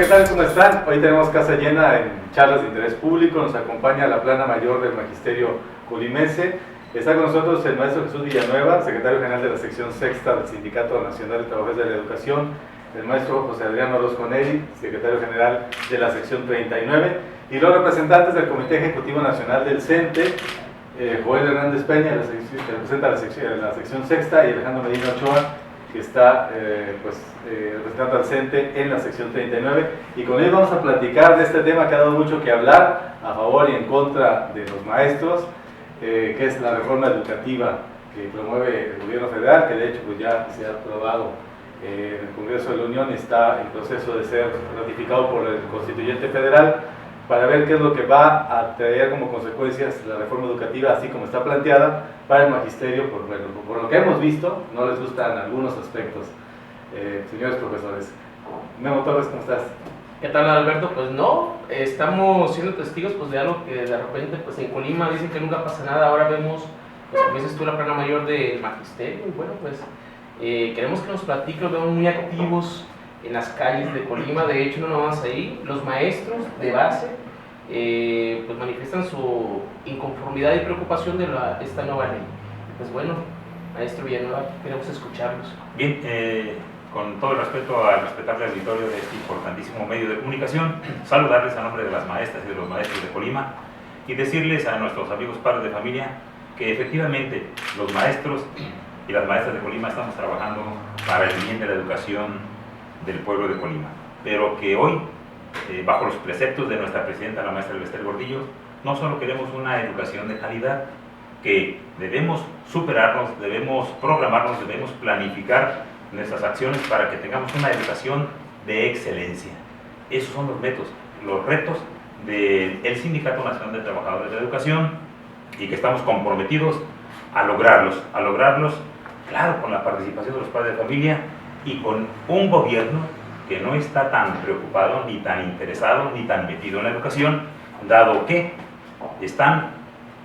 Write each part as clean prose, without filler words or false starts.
tal? ¿Cómo están? Hoy tenemos casa llena en charlas de interés público. Nos acompaña la plana mayor del Magisterio Colimense. Está con nosotros el maestro Jesús Villanueva, secretario general de la sección sexta del Sindicato Nacional de Trabajadores de la Educación, el maestro José Adrián Orozco Neri, secretario general de la sección 39, y los representantes del Comité Ejecutivo Nacional del CENTE, Joel Hernández Peña, que representa la sección sexta, y Alejandro Medina Ochoa, que está representando al CENTE en la sección 39, y con ellos vamos a platicar de este tema que ha dado mucho que hablar, a favor y en contra de los maestros, que es la reforma educativa que promueve el gobierno federal, que de hecho pues ya se ha aprobado en el Congreso de la Unión y está en proceso de ser ratificado por el Constituyente Federal, para ver qué es lo que va a traer como consecuencias la reforma educativa así como está planteada para el magisterio. Por lo que hemos visto, no les gustan algunos aspectos. Señores profesores, Memo Torres, ¿cómo estás? ¿Qué tal, Alberto? Pues no, estamos siendo testigos pues, de algo que de repente pues, en Colima dicen que nunca pasa nada. Ahora vemos, pues, como dices tú, la plana mayor del magisterio, y bueno, pues queremos que nos platiquen. Los vemos muy activos en las calles de Colima. De hecho, no nomás ahí, los maestros de base pues manifiestan su inconformidad y preocupación de esta nueva ley. Pues bueno, maestro Villanueva, queremos escucharlos. Bien, con todo el respeto al respetable auditorio de este importantísimo medio de comunicación, saludarles a nombre de las maestras y de los maestros de Colima y decirles a nuestros amigos padres de familia que efectivamente los maestros y las maestras de Colima estamos trabajando para el bien de la educación del pueblo de Colima, pero que hoy, bajo los preceptos de nuestra presidenta, la maestra Elvester Gordillo, no solo queremos una educación de calidad, que debemos superarnos, debemos programarnos, debemos planificar nuestras acciones para que tengamos una educación de excelencia. Esos son los retos del Sindicato Nacional de Trabajadores de la Educación, y que estamos comprometidos a lograrlos, claro, con la participación de los padres de familia y con un gobierno que no está tan preocupado, ni tan interesado, ni tan metido en la educación, dado que están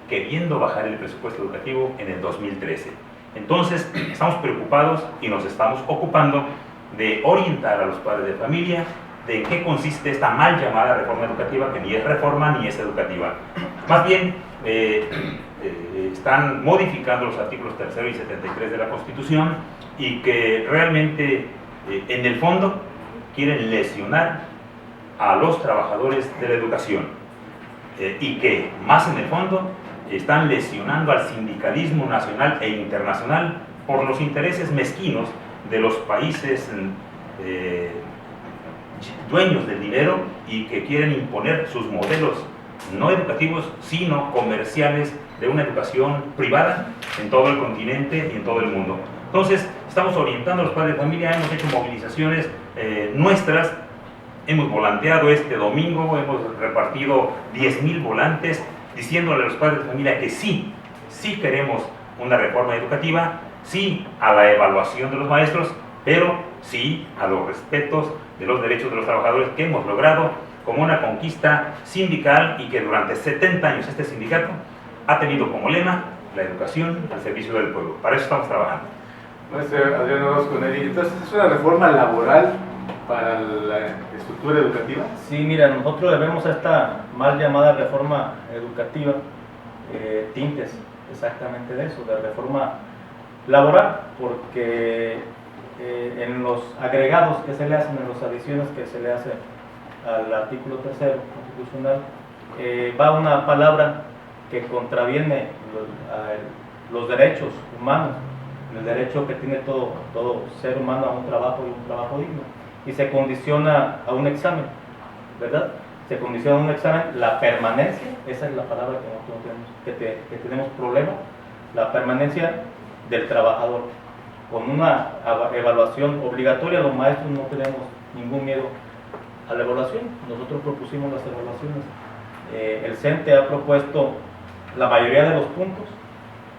queriendo bajar el presupuesto educativo en el 2013. Entonces, estamos preocupados y nos estamos ocupando de orientar a los padres de familia de en qué consiste esta mal llamada reforma educativa, que ni es reforma ni es educativa. Más bien, están modificando los artículos 3 y 73 de la Constitución, y que realmente, en el fondo, quieren lesionar a los trabajadores de la educación, y que, más en el fondo, están lesionando al sindicalismo nacional e internacional por los intereses mezquinos de los países dueños del dinero, y que quieren imponer sus modelos no educativos, sino comerciales, de una educación privada en todo el continente y en todo el mundo. Entonces, estamos orientando a los padres de familia, hemos hecho movilizaciones nuestras, hemos volanteado este domingo, hemos repartido 10,000 volantes, diciéndole a los padres de familia que sí queremos una reforma educativa, sí a la evaluación de los maestros, pero sí a los respetos de los derechos de los trabajadores, que hemos logrado como una conquista sindical, y que durante 70 años este sindicato ha tenido como lema la educación al servicio del pueblo. Para eso estamos trabajando. Maestro Adrián Orozco Neri, entonces, ¿es una reforma laboral para la estructura educativa? Sí, mira, nosotros le vemos a esta mal llamada reforma educativa tintes exactamente de eso, de reforma laboral, porque en los agregados que se le hacen, en las adiciones que se le hace al artículo 3 constitucional, va una palabra que contraviene los derechos humanos, el derecho que tiene todo ser humano a un trabajo, y un trabajo digno, y se condiciona a un examen, ¿verdad? Se condiciona a un examen, la permanencia, esa es la palabra que nosotros tenemos, que tenemos problema, la permanencia del trabajador. Con una evaluación obligatoria, los maestros no tenemos ningún miedo a la evaluación. Nosotros propusimos las evaluaciones. El CENTE ha propuesto la mayoría de los puntos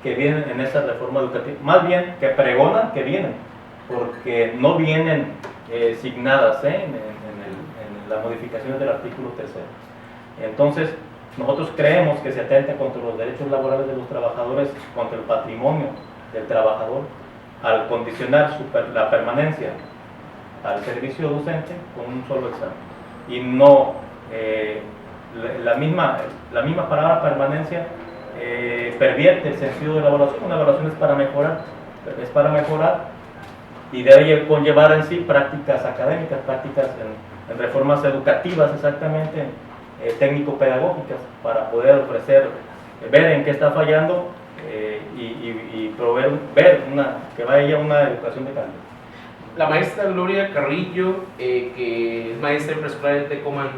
que vienen en esa reforma educativa, más bien que pregonan que vienen, porque no vienen signadas en la modificación del artículo 3. Entonces, nosotros creemos que se atenta contra los derechos laborales de los trabajadores, contra el patrimonio del trabajador, al condicionar la permanencia al servicio docente con un solo examen. y no la misma palabra permanencia pervierte el sentido de la evaluación. Una evaluación es para mejorar y debe conllevar en sí prácticas académicas, prácticas en reformas educativas exactamente, técnico-pedagógicas, para poder ofrecer, ver en qué está fallando y proveer, que vaya una educación de calidad. La maestra Gloria Carrillo, que es maestra de preescolar en Tecomán,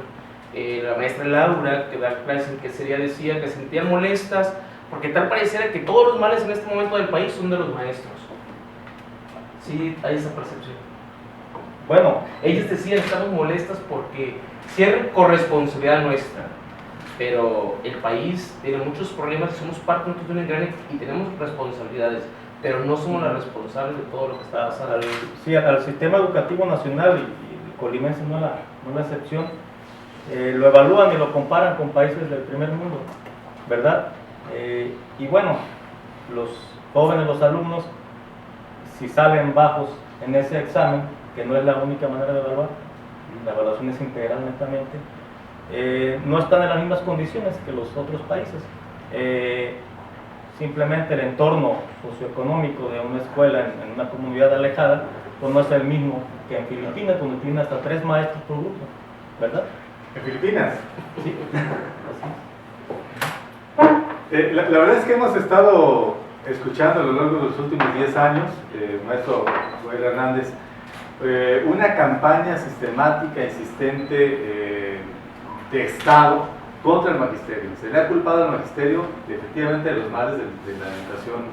la maestra Laura, que da clases en quesería, decía que sentían molestas porque tal pareciera que todos los males en este momento del país son de los maestros. Sí, hay esa percepción. Bueno, ellos decían, estamos molestas porque sí hay corresponsabilidad nuestra, pero el país tiene muchos problemas y somos parte de un engranaje y tenemos responsabilidades, pero no somos las responsables de todo lo que está pasando. Sí, al sistema educativo nacional, y el colimense no es la excepción, lo evalúan y lo comparan con países del primer mundo, ¿verdad? Y bueno, los jóvenes, los alumnos, si salen bajos en ese examen, que no es la única manera de evaluar, la evaluación es integral netamente, no están en las mismas condiciones que los otros países. Simplemente el entorno socioeconómico de una escuela en una comunidad alejada pues no es el mismo que en Filipinas, donde tiene hasta 3 maestros por grupo, ¿verdad? ¿En Filipinas? Sí. La verdad es que hemos estado escuchando a lo largo de los últimos 10 años, maestro Joel Hernández, una campaña sistemática, insistente de Estado contra el magisterio. Se le ha culpado al magisterio efectivamente de los males de la educación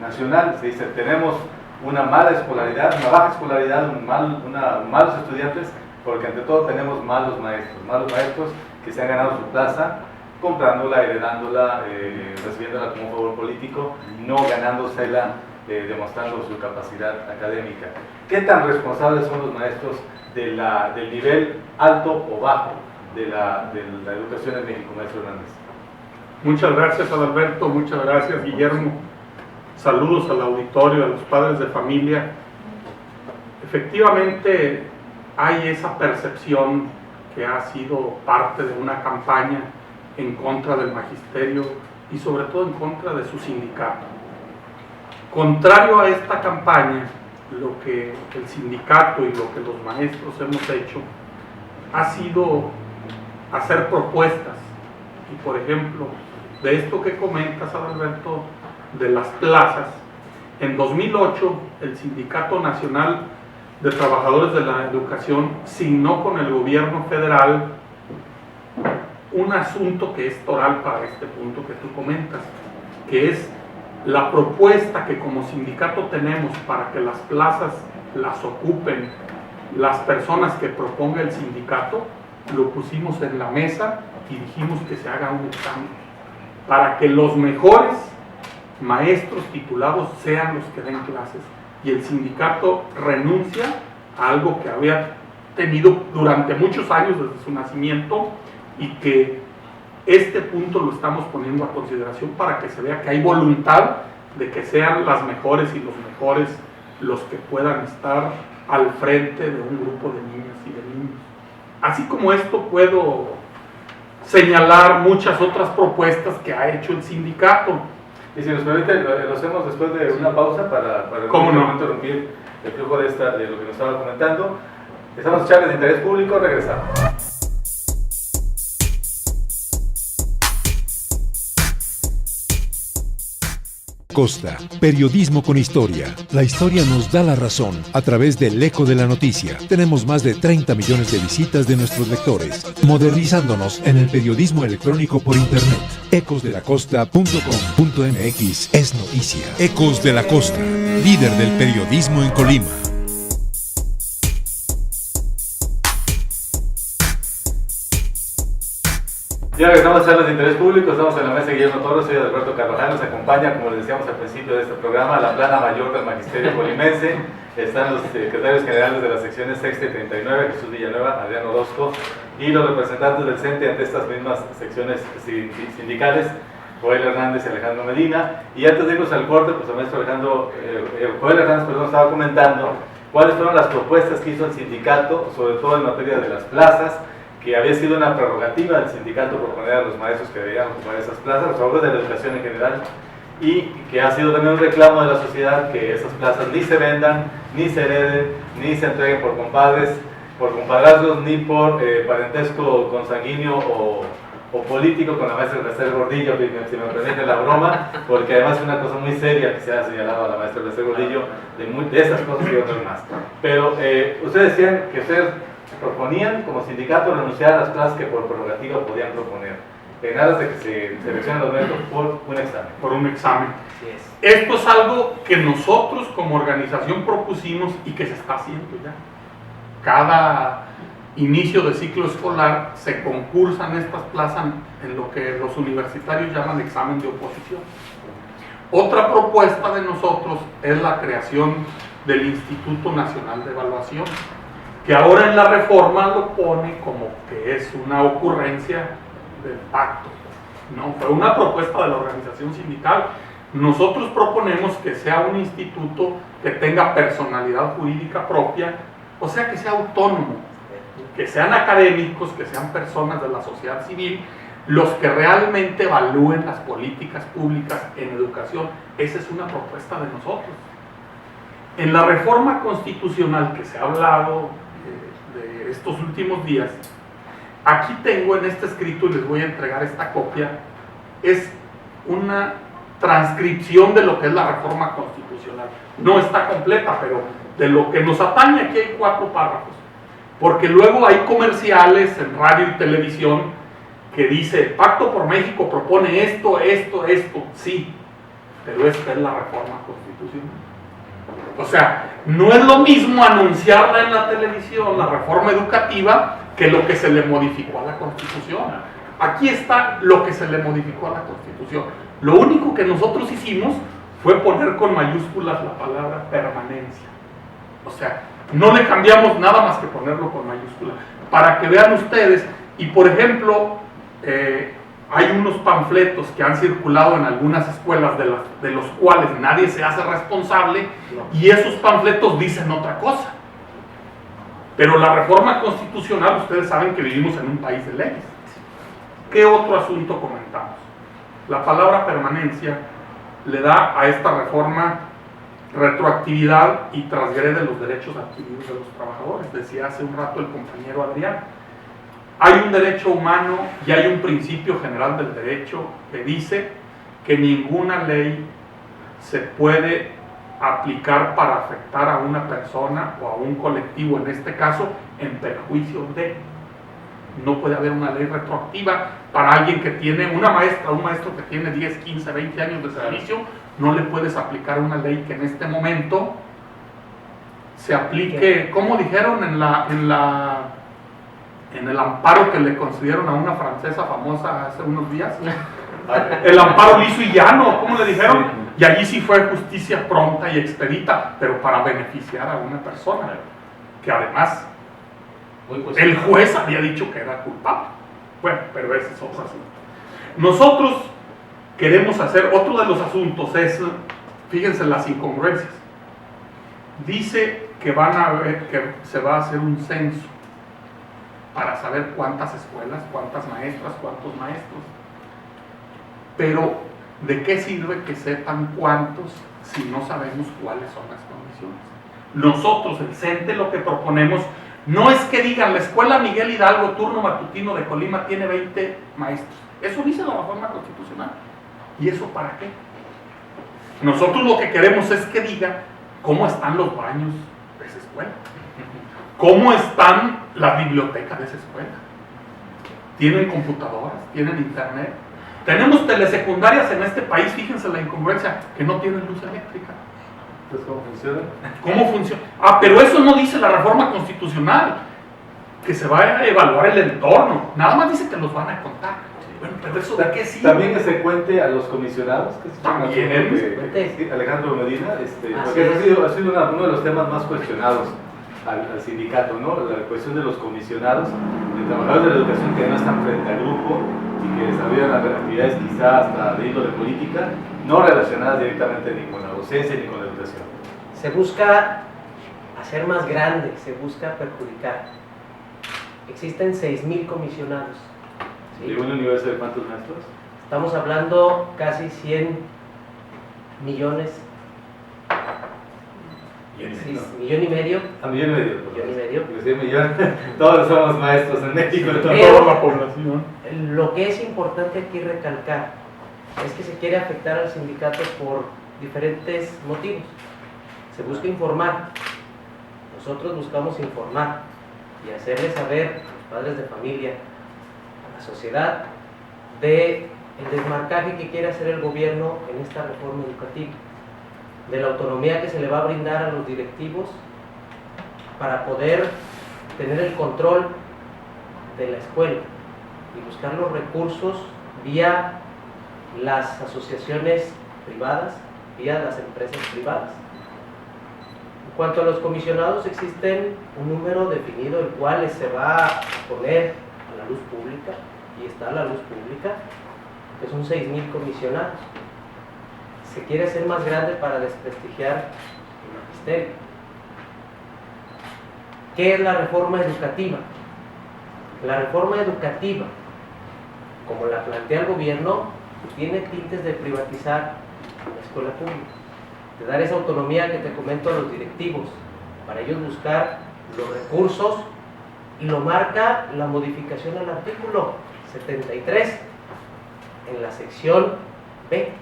nacional. Se dice, tenemos una mala escolaridad, una baja escolaridad, malos estudiantes, porque ante todo tenemos malos maestros que se han ganado su plaza comprándola, heredándola, recibiéndola como un favor político, no ganándosela, demostrando su capacidad académica. ¿Qué tan responsables son los maestros del nivel alto o bajo de la educación en México, maestro Hernández? Muchas gracias, Adalberto, muchas gracias, Guillermo. Saludos al auditorio, a los padres de familia. Efectivamente, hay esa percepción que ha sido parte de una campaña en contra del magisterio y sobre todo en contra de su sindicato. Contrario a esta campaña, lo que el sindicato y lo que los maestros hemos hecho ha sido hacer propuestas. Y por ejemplo, de esto que comentas, Adalberto, de las plazas, en 2008 el Sindicato Nacional de Trabajadores de la Educación signó con el gobierno federal un asunto que es toral para este punto que tú comentas, que es la propuesta que como sindicato tenemos para que las plazas las ocupen las personas que proponga el sindicato. Lo pusimos en la mesa y dijimos que se haga un examen para que los mejores maestros titulados sean los que den clases, y el sindicato renuncia a algo que había tenido durante muchos años desde su nacimiento, y que este punto lo estamos poniendo a consideración para que se vea que hay voluntad de que sean las mejores y los mejores los que puedan estar al frente de un grupo de niñas y de niños. Así como esto, puedo señalar muchas otras propuestas que ha hecho el sindicato. Y si nos permite, lo hacemos después de una pausa para no interrumpir el flujo de lo que nos estaba comentando. Estamos en charlas de interés público, regresamos. Costa, periodismo con historia. La historia nos da la razón a través del eco de la noticia. Tenemos más de 30 millones de visitas de nuestros lectores, modernizándonos en el periodismo electrónico por internet. ecosdelacosta.com.mx es noticia. Ecos de la Costa, líder del periodismo en Colima. Ya regresamos a charlas de interés público, estamos en la mesa de Guillermo Toro, soy Alberto Carvajal, nos acompaña, como les decíamos al principio de este programa, la plana mayor del magisterio colimense. Están los secretarios generales de las secciones sexta y 39, Jesús Villanueva, Adrián Orozco, y los representantes del CENTE ante estas mismas secciones sindicales, Joel Hernández y Alejandro Medina. Y antes de irnos al corte, pues el maestro Joel Hernández estaba comentando cuáles fueron las propuestas que hizo el sindicato, sobre todo en materia de las plazas, que había sido una prerrogativa del sindicato proponer a los maestros que debían ocupar esas plazas, los trabajadores de la educación en general, y que ha sido también un reclamo de la sociedad que esas plazas ni se vendan, ni se hereden, ni se entreguen por compadres, por compadrazgos, ni por parentesco consanguíneo o político con la maestra Bester Gordillo, si me permite la broma, porque además es una cosa muy seria que se ha señalado a la maestra Bester Gordillo de esas cosas y otras más. Pero ustedes decían que ustedes proponían como sindicato renunciar a las plazas que por prerrogativa podían proponer, en aras de que se seleccionen los métodos por un examen. Por un examen. Esto es algo que nosotros como organización propusimos y que se está haciendo ya. Cada inicio de ciclo escolar se concursan estas plazas en lo que los universitarios llaman examen de oposición. Otra propuesta de nosotros es la creación del Instituto Nacional de Evaluación, que ahora en la reforma lo pone como que es una ocurrencia del pacto. No, fue una propuesta de la organización sindical. Nosotros proponemos que sea un instituto que tenga personalidad jurídica propia, o sea, que sea autónomo, que sean académicos, que sean personas de la sociedad civil, los que realmente evalúen las políticas públicas en educación. Esa es una propuesta de nosotros. En la reforma constitucional que se ha hablado de estos últimos días, aquí tengo en este escrito, y les voy a entregar esta copia, es una transcripción de lo que es la reforma constitucional. No está completa, pero de lo que nos atañe aquí hay 4 párrafos, porque luego hay comerciales en radio y televisión que dice, Pacto por México propone esto, sí, pero esta es la reforma constitucional. O sea, no es lo mismo anunciarla en la televisión, la reforma educativa, que lo que se le modificó a la Constitución. Aquí está lo que se le modificó a la Constitución. Lo único que nosotros hicimos fue poner con mayúsculas la palabra permanencia. O sea, no le cambiamos nada más que ponerlo con mayúsculas, para que vean ustedes. Y por ejemplo, hay unos panfletos que han circulado en algunas escuelas de los cuales nadie se hace responsable, y esos panfletos dicen otra cosa. Pero la reforma constitucional, ustedes saben que vivimos en un país de leyes. ¿Qué otro asunto comentamos? La palabra permanencia le da a esta reforma retroactividad y transgrede los derechos adquiridos de los trabajadores. Decía hace un rato el compañero Adrián, hay un derecho humano y hay un principio general del derecho que dice que ninguna ley se puede aplicar para afectar a una persona o a un colectivo, en este caso, en perjuicio de. No puede haber una ley retroactiva para alguien que tiene, una maestra, un maestro que tiene 10, 15, 20 años de servicio, no le puedes aplicar una ley que en este momento se aplique, como dijeron en el amparo que le concedieron a una francesa famosa hace unos días, el amparo liso y llano, ¿cómo le dijeron? Y allí sí fue justicia pronta y expedita, pero para beneficiar a una persona, que además el juez había dicho que era culpable. Bueno, pero ese es otro asunto. Nosotros queremos hacer, otro de los asuntos es, fíjense las incongruencias. Dice que se va a hacer un censo para saber cuántas escuelas, cuántas maestras, cuántos maestros. Pero, ¿de qué sirve que sepan cuántos si no sabemos cuáles son las condiciones? Nosotros, el CENTE, lo que proponemos no es que digan la escuela Miguel Hidalgo, turno matutino de Colima, tiene 20 maestros. Eso dice la reforma constitucional. ¿Y eso para qué? Nosotros lo que queremos es que diga cómo están los baños de esa escuela, cómo están las bibliotecas de esa escuela. ¿Tienen computadoras? ¿Tienen internet? Tenemos telesecundarias en este país, fíjense la incongruencia, que no tienen luz eléctrica. Entonces, ¿cómo funciona? ¿Cómo funciona? Ah, pero eso no dice la reforma constitucional, que se va a evaluar el entorno, nada más dice que los van a contar. Bueno, pero eso de qué sirve. También que se cuente a los comisionados, que es también Alejandro Medina, porque ha sido uno de los temas más cuestionados al sindicato, ¿no? La cuestión de los comisionados, de trabajadores de la educación que no están frente al grupo y que desarrollan actividades quizá hasta de índole política, no relacionadas directamente ni con la docencia ni con la educación. Se busca hacer más grande, se busca perjudicar. existen 6,000 comisionados. ¿Sí? ¿De un universo de cuántos maestros? Estamos hablando casi 100 millones, sí, millón y medio. A millón y medio. Millón y medio. Porque 100 millones, todos somos maestros en México. De Pero- toda la población. Lo que es importante aquí recalcar es que se quiere afectar al sindicato por diferentes motivos. Se busca informar. Nosotros buscamos informar y hacerle saber a los padres de familia, a la sociedad, de el desmarcaje que quiere hacer el gobierno en esta reforma educativa, de la autonomía que se le va a brindar a los directivos para poder tener el control de la escuela y buscar los recursos vía las asociaciones privadas, vía las empresas privadas. En cuanto a los comisionados, existen un número definido el cual se va a poner a la luz pública, y está a la luz pública, que son 6,000 comisionados. Se quiere hacer más grande para desprestigiar el magisterio. ¿Qué es la reforma educativa? La reforma educativa, como la plantea el gobierno, tiene tintes de privatizar la escuela pública, de dar esa autonomía que te comento a los directivos, para ellos buscar los recursos, y lo marca la modificación al artículo 73 en la sección B.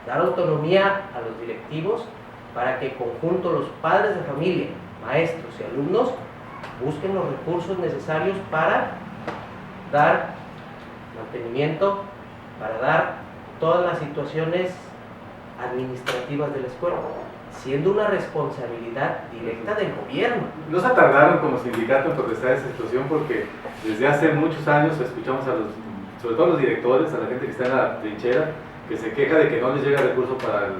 Dar autonomía a los directivos para que en conjunto los padres de familia, maestros y alumnos busquen los recursos necesarios para dar mantenimiento, para dar todas las situaciones administrativas de la escuela, siendo una responsabilidad directa del gobierno. No se tardaron como sindicato en protestar esa situación porque desde hace muchos años escuchamos a los, sobre todo a los directores, a la gente que está en la trinchera, que se queja de que no les llega recurso para el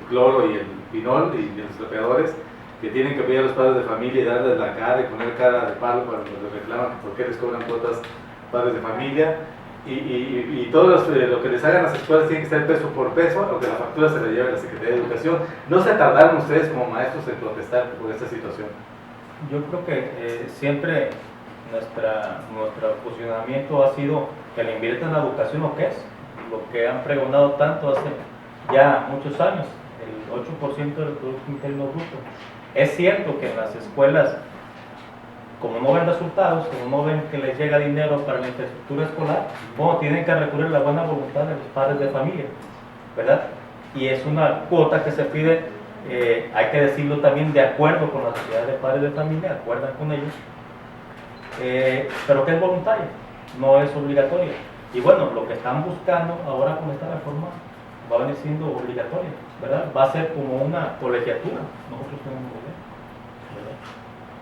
cloro y el pinol y los trapeadores, que tienen que pedir a los padres de familia y darles la cara y poner cara de palo cuando les reclaman por qué les cobran cuotas padres de familia. Y todo lo que les hagan las escuelas tiene que estar peso por peso, aunque la factura se la lleve la Secretaría de Educación. ¿No se tardaron ustedes como maestros en protestar por esta situación? Yo creo que siempre nuestro posicionamiento ha sido que le inviertan a la educación lo que es, lo que han pregonado tanto hace ya muchos años, el 8% del Producto Interno Bruto. Es cierto que en las escuelas, como no ven resultados, como no ven que les llega dinero para la infraestructura escolar, bueno, tienen que recurrir a la buena voluntad de los padres de familia, ¿verdad? Y es una cuota que se pide, hay que decirlo también, de acuerdo con la sociedad de padres de familia, acuerdan con ellos, pero que es voluntaria, no es obligatoria. Y bueno, lo que están buscando ahora con esta reforma va a venir siendo obligatoria, ¿verdad? Va a ser como una colegiatura, nosotros tenemos que ver, ¿verdad?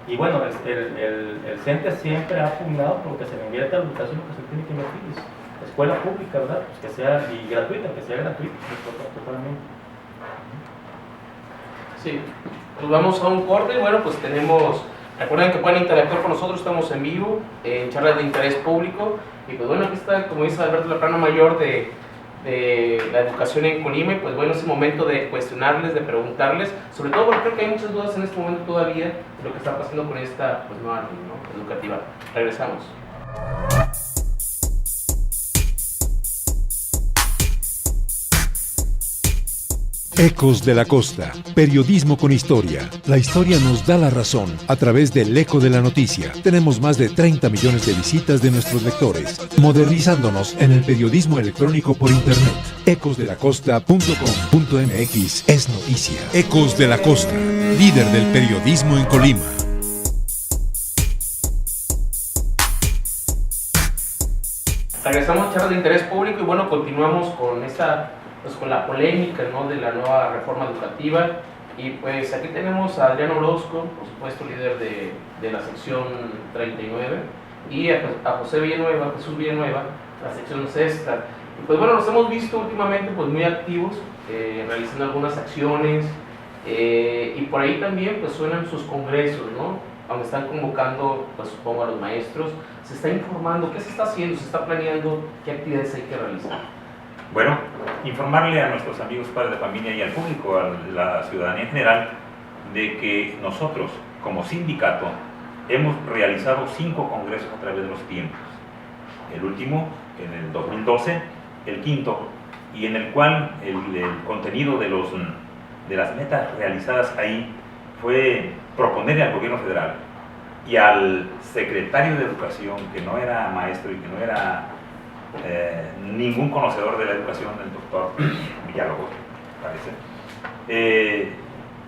Y bueno, el CENTE siempre ha pugnado por que se le invierta a la educación, lo que se tiene que invertir es escuela pública, ¿verdad? Pues que sea y gratuita, totalmente. Sí, pues vamos a un corte. Bueno, pues tenemos, recuerden que pueden interactuar con nosotros, estamos en vivo, en charlas de interés público. Y pues bueno, aquí está, como dice Alberto, la plana mayor de la educación en Colima. Y pues bueno, es el momento de cuestionarles, de preguntarles, sobre todo porque creo que hay muchas dudas en este momento todavía de lo que está pasando con esta pues, nueva ley, ¿no?, educativa. Regresamos. Ecos de la Costa, periodismo con historia. La historia nos da la razón a través del eco de la noticia. Tenemos más de 30 millones de visitas de nuestros lectores, modernizándonos en el periodismo electrónico por internet. ecosdelacosta.com.mx es noticia. Ecos de la Costa, líder del periodismo en Colima. Regresamos a charlas de interés público y bueno, continuamos con esta, pues con la polémica, ¿no?, de la nueva reforma educativa. Y pues aquí tenemos a Adrián Orozco, por supuesto líder de la sección 39, y a José Villanueva, Jesús Villanueva, la sección sexta. Y pues bueno, nos hemos visto últimamente pues muy activos, realizando algunas acciones, y por ahí también pues suenan sus congresos, ¿no?, donde están convocando, pues supongo, a los maestros. Se está informando qué se está haciendo, se está planeando, qué actividades hay que realizar. Bueno, informarle a nuestros amigos padres de familia y al público, a la ciudadanía en general, de que nosotros, como sindicato, hemos realizado 5 congresos a través de los tiempos. El último, en el 2012, el quinto, y en el cual el contenido de las metas realizadas ahí fue proponerle al gobierno federal y al secretario de Educación, que no era maestro y que no era ningún conocedor de la educación, el doctor Villalobos, parece,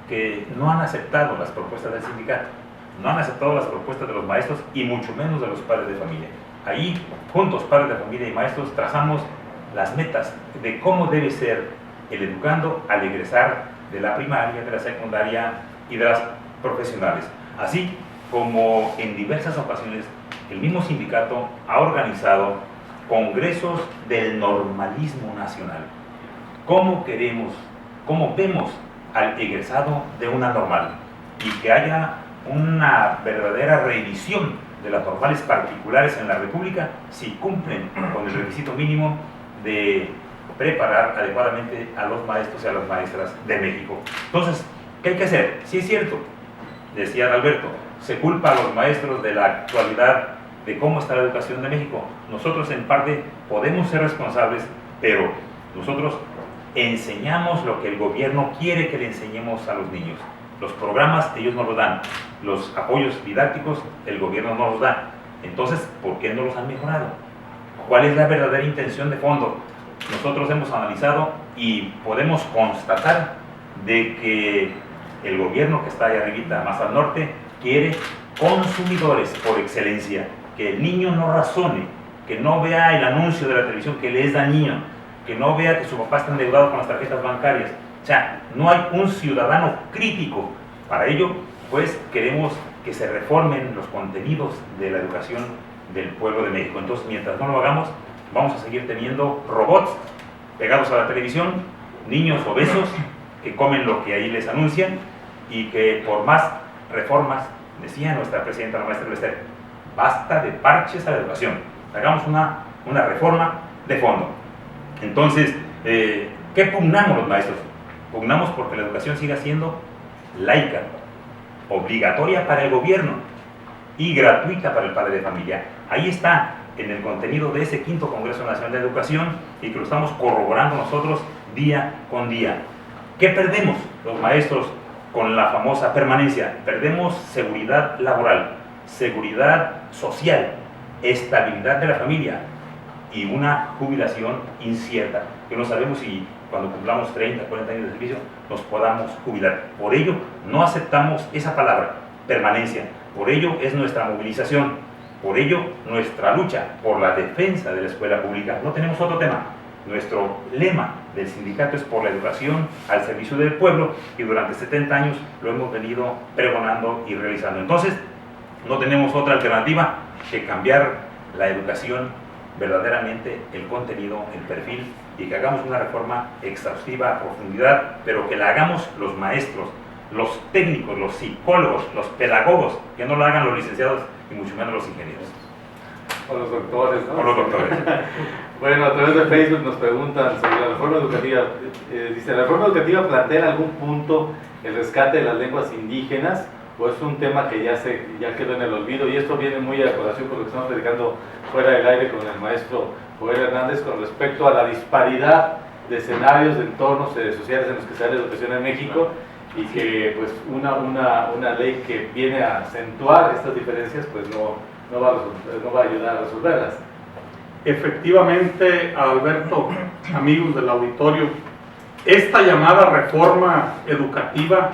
que no han aceptado las propuestas del sindicato, no han aceptado las propuestas de los maestros y mucho menos de los padres de familia. Ahí, juntos, padres de familia y maestros, trazamos las metas de cómo debe ser el educando al egresar de la primaria, de la secundaria y de las profesionales. Así como en diversas ocasiones el mismo sindicato ha organizado congresos del normalismo nacional. ¿Cómo queremos, cómo vemos al egresado de una normal? Y que haya una verdadera revisión de las normales particulares en la República si cumplen con el requisito mínimo de preparar adecuadamente a los maestros y a las maestras de México. Entonces, ¿qué hay que hacer? Sí es cierto, decía Alberto, se culpa a los maestros de la actualidad de cómo está la educación de México. Nosotros en parte podemos ser responsables, pero nosotros enseñamos lo que el gobierno quiere que le enseñemos a los niños. Los programas ellos no los dan, los apoyos didácticos el gobierno no los da. Entonces, ¿por qué no los han mejorado? ¿Cuál es la verdadera intención de fondo? Nosotros hemos analizado y podemos constatar de que el gobierno que está ahí arribita, más al norte, quiere consumidores por excelencia, que el niño no razone, que no vea el anuncio de la televisión que le es dañino, que no vea que su papá está endeudado con las tarjetas bancarias. O sea, no hay un ciudadano crítico. Para ello, pues queremos que se reformen los contenidos de la educación del pueblo de México. Entonces, mientras no lo hagamos, vamos a seguir teniendo robots pegados a la televisión, niños obesos que comen lo que ahí les anuncian y que por más reformas, decía nuestra presidenta, la maestra Lester, basta de parches a la educación, hagamos una reforma de fondo. Entonces, ¿qué pugnamos los maestros? Pugnamos porque la educación siga siendo laica, obligatoria para el gobierno y gratuita para el padre de familia. Ahí está en el contenido de ese 5º Congreso Nacional de Educación y que lo estamos corroborando nosotros día con día. ¿Qué perdemos los maestros con la famosa permanencia? Perdemos seguridad laboral, seguridad social, estabilidad de la familia y una jubilación incierta, que no sabemos si cuando cumplamos 30, 40 años de servicio nos podamos jubilar. Por ello no aceptamos esa palabra, permanencia. Por ello es nuestra movilización, por ello nuestra lucha por la defensa de la escuela pública. No tenemos otro tema. Nuestro lema del sindicato es por la educación al servicio del pueblo y durante 70 años lo hemos venido pregonando y realizando. Entonces, no tenemos otra alternativa que cambiar la educación verdaderamente, el contenido, el perfil, y que hagamos una reforma exhaustiva a profundidad, pero que la hagamos los maestros, los técnicos, los psicólogos, los pedagogos, que no lo hagan los licenciados y mucho menos los ingenieros. O los doctores, ¿no? O los doctores. Bueno, a través de Facebook nos preguntan sobre la reforma educativa. Dice, ¿la reforma educativa plantea en algún punto el rescate de las lenguas indígenas o es un tema que ya quedó en el olvido? Y esto viene muy a colación con lo que estamos predicando fuera del aire con el maestro Joel Hernández con respecto a la disparidad de escenarios, de entornos sociales en los que se da la educación en México y que pues una ley que viene a acentuar estas diferencias pues no va a ayudar a resolverlas. Efectivamente, Alberto, amigos del auditorio, esta llamada reforma educativa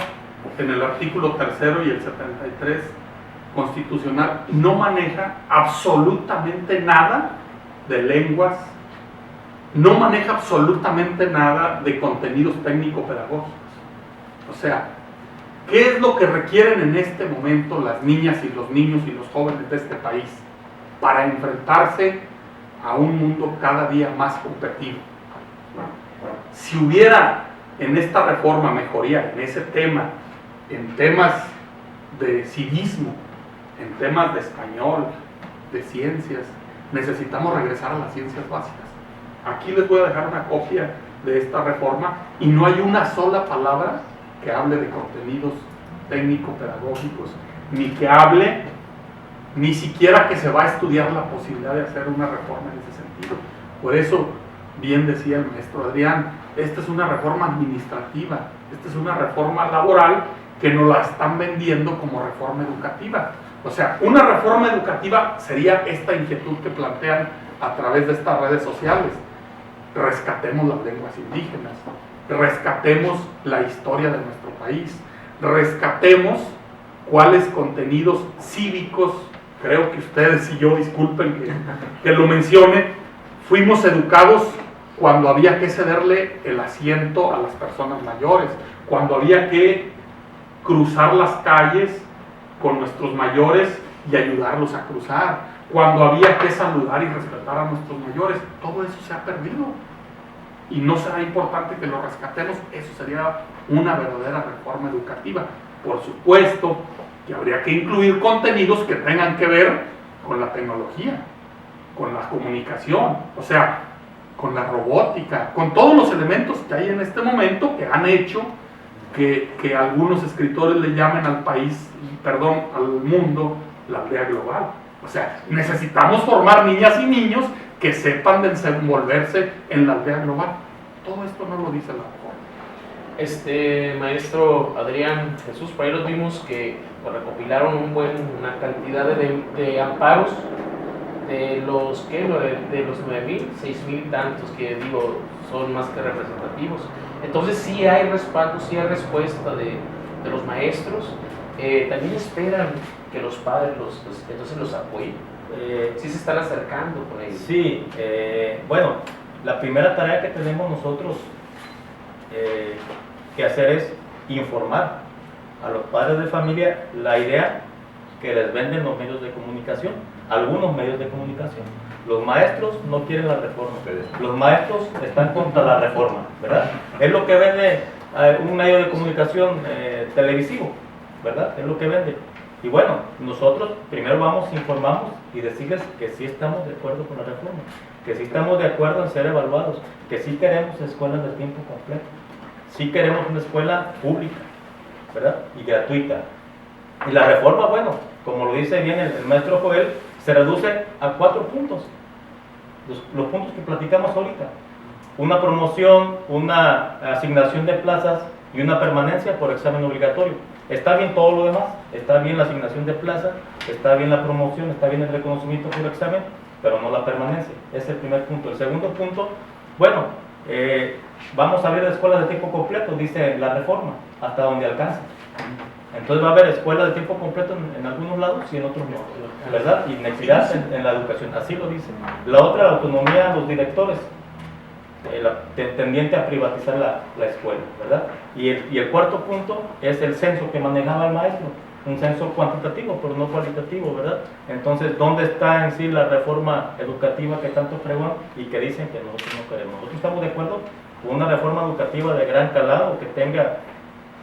en el artículo 3º y el 73 constitucional no maneja absolutamente nada de lenguas, no maneja absolutamente nada de contenidos técnico-pedagógicos. O sea, ¿qué es lo que requieren en este momento las niñas y los niños y los jóvenes de este país para enfrentarse a un mundo cada día más competitivo? Si hubiera en esta reforma mejoría en ese tema, en temas de civismo, en temas de español, de ciencias, necesitamos regresar a las ciencias básicas. Aquí les voy a dejar una copia de esta reforma y no hay una sola palabra que hable de contenidos técnico-pedagógicos, ni que hable ni siquiera que se va a estudiar la posibilidad de hacer una reforma en ese sentido. Por eso, bien decía el maestro Adrián, esta es una reforma administrativa, esta es una reforma laboral que nos la están vendiendo como reforma educativa. O sea, una reforma educativa sería esta inquietud que plantean a través de estas redes sociales. Rescatemos las lenguas indígenas, rescatemos la historia de nuestro país, rescatemos cuáles contenidos cívicos, creo que ustedes y yo, disculpen que lo mencione, fuimos educados cuando había que cederle el asiento a las personas mayores, cuando había que cruzar las calles con nuestros mayores y ayudarlos a cruzar, cuando había que saludar y respetar a nuestros mayores. Todo eso se ha perdido y no será importante que lo rescatemos. Eso sería una verdadera reforma educativa. Por supuesto que habría que incluir contenidos que tengan que ver con la tecnología, con la comunicación, o sea, con la robótica, con todos los elementos que hay en este momento que han hecho que algunos escritores le llamen al país, perdón, al mundo, la aldea global. O sea, necesitamos formar niñas y niños que sepan desenvolverse en la aldea global. Todo esto no lo dice la reforma. Maestro Adrián, Jesús, por ahí los vimos que recopilaron una cantidad de amparos de los 9,000, 6,000 tantos que digo son más que representativos. Entonces sí hay respaldo, sí hay respuesta de los maestros. También esperan que los padres entonces los apoyen. Sí se están acercando con ellos. Sí, bueno, la primera tarea que tenemos nosotros que hacer es informar a los padres de familia la idea que les venden los medios de comunicación, algunos medios de comunicación. Los maestros no quieren la reforma, los maestros están contra la reforma, ¿verdad? Es lo que vende un medio de comunicación televisivo, ¿verdad? Es lo que vende. Y bueno, nosotros primero vamos, informamos y decirles que sí estamos de acuerdo con la reforma, que sí estamos de acuerdo en ser evaluados, que sí queremos escuelas de tiempo completo, sí queremos una escuela pública, ¿verdad? Y gratuita. Y la reforma, bueno, como lo dice bien el maestro Joel, se reduce a 4 puntos. Los puntos que platicamos ahorita. Una promoción, una asignación de plazas y una permanencia por examen obligatorio. Está bien todo lo demás, está bien la asignación de plaza, está bien la promoción, está bien el reconocimiento por examen, pero no la permanencia. Ese es el primer punto. El segundo punto, bueno, vamos a abrir escuelas de tiempo completo, dice la reforma, hasta donde alcance. Entonces va a haber escuelas de tiempo completo en algunos lados y en otros no, ¿verdad? Y inequidad en la educación, así lo dice. La otra, la autonomía de los directores, tendiente a privatizar la escuela, ¿verdad? Y el cuarto punto es el censo que manejaba el maestro, un censo cuantitativo, pero no cualitativo, ¿verdad? Entonces, ¿dónde está en sí la reforma educativa que tanto pregonan y que dicen que nosotros no queremos? Nosotros estamos de acuerdo con una reforma educativa de gran calado, que tenga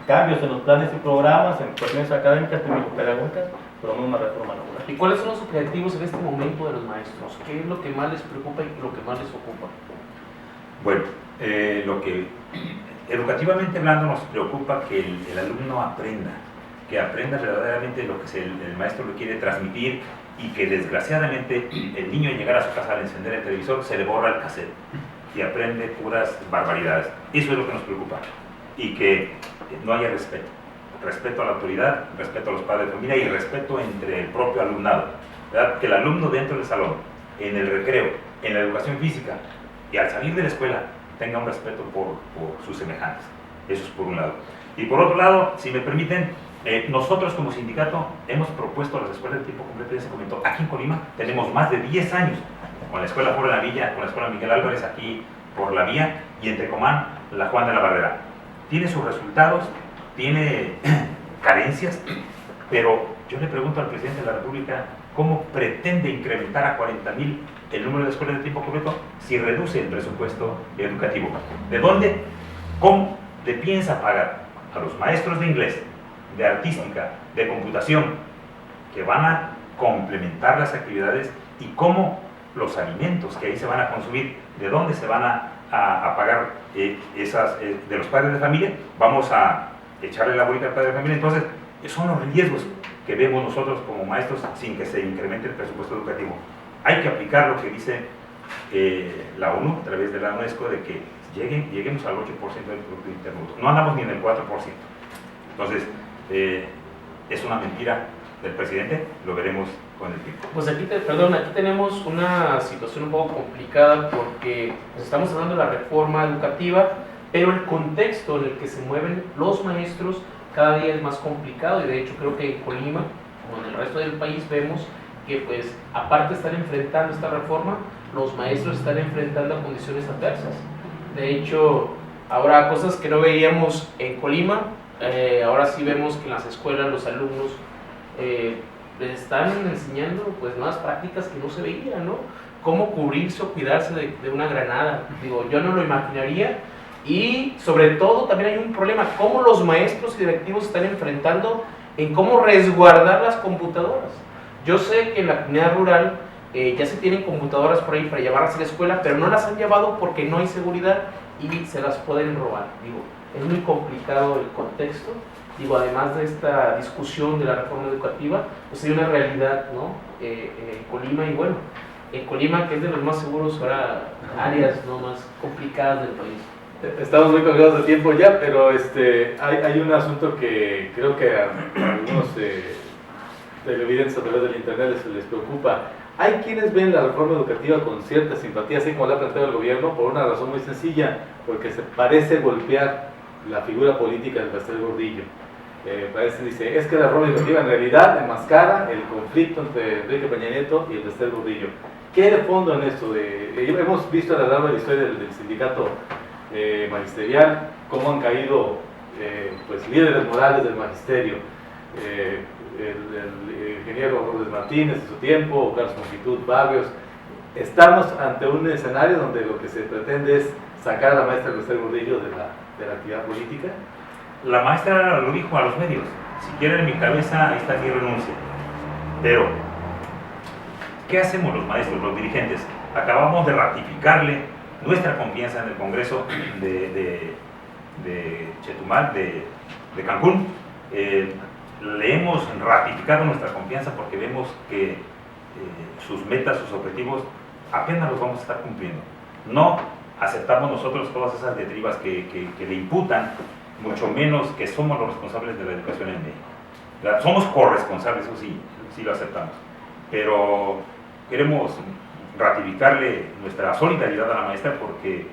cambios en los planes y programas, en cuestiones académicas, técnico-pedagógicas, pero no una reforma laboral. ¿Y cuáles son los objetivos en este momento de los maestros? ¿Qué es lo que más les preocupa y lo que más les ocupa? Bueno, lo que educativamente hablando nos preocupa que el alumno aprenda, que aprenda verdaderamente lo que el maestro le quiere transmitir, y que desgraciadamente el niño al llegar a su casa al encender el televisor se le borra el cassette y aprende puras barbaridades. Eso es lo que nos preocupa, y que no haya respeto a la autoridad, respeto a los padres de familia y respeto entre el propio alumnado, ¿verdad? Que el alumno dentro del salón, en el recreo, en la educación física y al salir de la escuela tenga un respeto por sus semejantes. Eso es por un lado. Y por otro lado, si me permiten, nosotros como sindicato hemos propuesto las escuelas de tiempo completo. Ya se comentó, aquí en Colima tenemos más de 10 años con la escuela por la Villa, con la escuela Miguel Álvarez aquí por la Vía, y en Tecomán la Juan de la Barrera. Tiene sus resultados, tiene carencias, pero yo le pregunto al presidente de la República cómo pretende incrementar a 40,000 el número de escuelas de tiempo completo si reduce el presupuesto educativo. ¿De dónde? ¿Cómo le piensa pagar a los maestros de inglés, de artística, de computación, que van a complementar las actividades, y cómo los alimentos que ahí se van a consumir, de dónde se van a pagar de los padres de familia? Vamos a echarle la bolita al padre de familia. Entonces, son los riesgos que vemos nosotros como maestros sin que se incremente el presupuesto educativo. Hay que aplicar lo que dice la ONU a través de la UNESCO de que lleguemos al 8% del Producto Interno Bruto. No andamos ni en el 4%. Entonces, es una mentira del presidente, lo veremos con el tiempo. Pues aquí tenemos una situación un poco complicada porque pues, estamos hablando de la reforma educativa, pero el contexto en el que se mueven los maestros cada día es más complicado, y de hecho creo que en Colima, como en el resto del país, vemos que pues aparte de estar enfrentando esta reforma, los maestros están enfrentando a condiciones adversas. De hecho, ahora cosas que no veíamos en Colima, ahora sí vemos que en las escuelas los alumnos les están enseñando pues nuevas prácticas que no se veían, ¿no? Cómo cubrirse o cuidarse de una granada. Digo, yo no lo imaginaría. Y sobre todo también hay un problema, cómo los maestros y directivos están enfrentando en cómo resguardar las computadoras. Yo sé que en la comunidad rural ya se tienen computadoras por ahí para llevarlas a la escuela, pero no las han llevado porque no hay seguridad y se las pueden robar. Digo, es muy complicado el contexto. Digo, además de esta discusión de la reforma educativa, pues hay una realidad, ¿no? En Colima, y bueno, en Colima, que es de los más seguros, ahora áreas no más complicadas del país. Estamos muy colgados de tiempo ya, pero hay un asunto que creo que a algunos televidentes a través del internet les preocupa. Hay quienes ven la reforma educativa con cierta simpatía, así como la ha planteado el gobierno, por una razón muy sencilla, porque se parece golpear la figura política del Pastel Gordillo. Dice, es que la reforma educativa en realidad enmascara el conflicto entre Enrique Peña Nieto y el Pastel Gordillo. ¿Qué hay de fondo en esto? Hemos visto a lo largo de la historia del sindicato magisterial cómo han caído pues líderes morales del magisterio, el ingeniero Robles Martínez en su tiempo, Carlos Confitud Barrios. Estamos ante un escenario donde lo que se pretende es sacar a la maestra Pastel Gordillo de la actividad política. La maestra lo dijo a los medios: si quieren mi cabeza, ahí está mi renuncia. Pero, ¿qué hacemos los maestros, los dirigentes? Acabamos de ratificarle nuestra confianza en el Congreso de Chetumal, de Cancún. Le hemos ratificado nuestra confianza porque vemos que sus metas, sus objetivos, apenas los vamos a estar cumpliendo. No aceptamos nosotros todas esas diatribas que le imputan, mucho menos que somos los responsables de la educación en México. Somos corresponsables, eso sí, sí lo aceptamos. Pero queremos ratificarle nuestra solidaridad a la maestra porque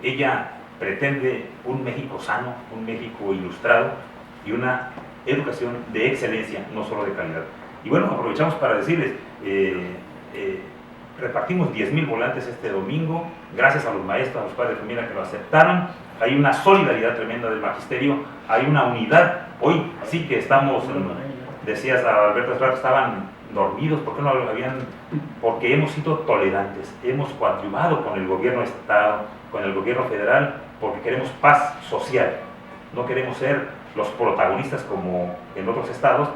ella pretende un México sano, un México ilustrado y una educación de excelencia, no solo de calidad. Y bueno, aprovechamos para decirles, repartimos 10,000 volantes este domingo, gracias a los maestros, a los padres de familia que lo aceptaron. Hay una solidaridad tremenda del magisterio, hay una unidad. Hoy sí que estamos, decías a Alberto Estrada, estaban dormidos, ¿por qué no lo habían? Porque hemos sido tolerantes, hemos coadyuvado con el gobierno estatal, con el gobierno federal, porque queremos paz social. No queremos ser los protagonistas como en otros estados,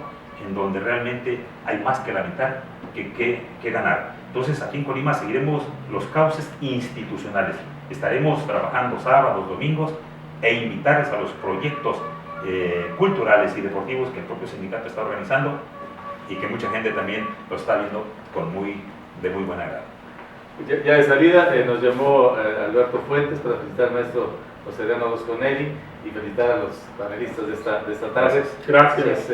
en donde realmente hay más que lamentar que ganar. Entonces aquí en Colima seguiremos los cauces institucionales. Estaremos trabajando sábados, domingos, e invitarles a los proyectos culturales y deportivos que el propio sindicato está organizando y que mucha gente también lo está viendo de muy buena agrado. Ya de salida nos llamó Alberto Fuentes para felicitar al maestro José Adriano Bosconelli y felicitar a los panelistas de esta tarde. Gracias.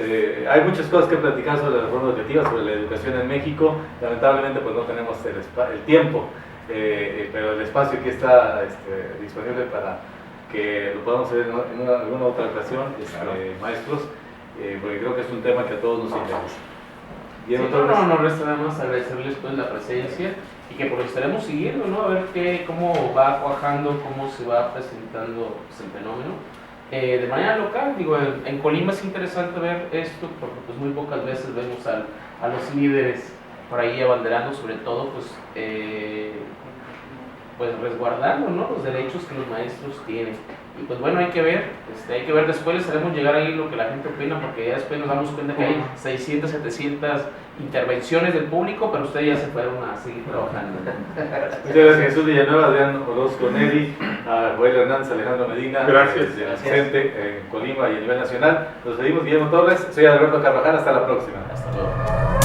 Hay muchas cosas que platicar sobre la reforma educativa, sobre la educación en México. Lamentablemente pues no tenemos el tiempo, pero el espacio aquí está disponible para que lo podamos hacer en alguna otra ocasión, maestros, porque creo que es un tema que a todos nos interesa. Sí, no resta nada más agradecerles pues la presencia y que pues lo estaremos siguiendo, ¿no? A ver cómo va cuajando, cómo se va presentando pues, el fenómeno. De manera local, digo, en Colima es interesante ver esto porque pues muy pocas veces vemos a los líderes por ahí abanderando, sobre todo pues resguardando, ¿no? Los derechos que los maestros tienen. Y pues bueno, hay que ver después les haremos llegar ahí lo que la gente opina, porque ya después nos damos cuenta que hay 600, 700 intervenciones del público, pero ustedes ya se fueron a seguir trabajando. Muchas gracias, Jesús Villanueva, Adrián Orozco Neri, a Joel Hernández, Alejandro Medina, Gracias. de CENTE en Colima y a nivel nacional. Nos despedimos, Guillermo Torres, soy Alberto Carvajal, hasta la próxima. Hasta luego.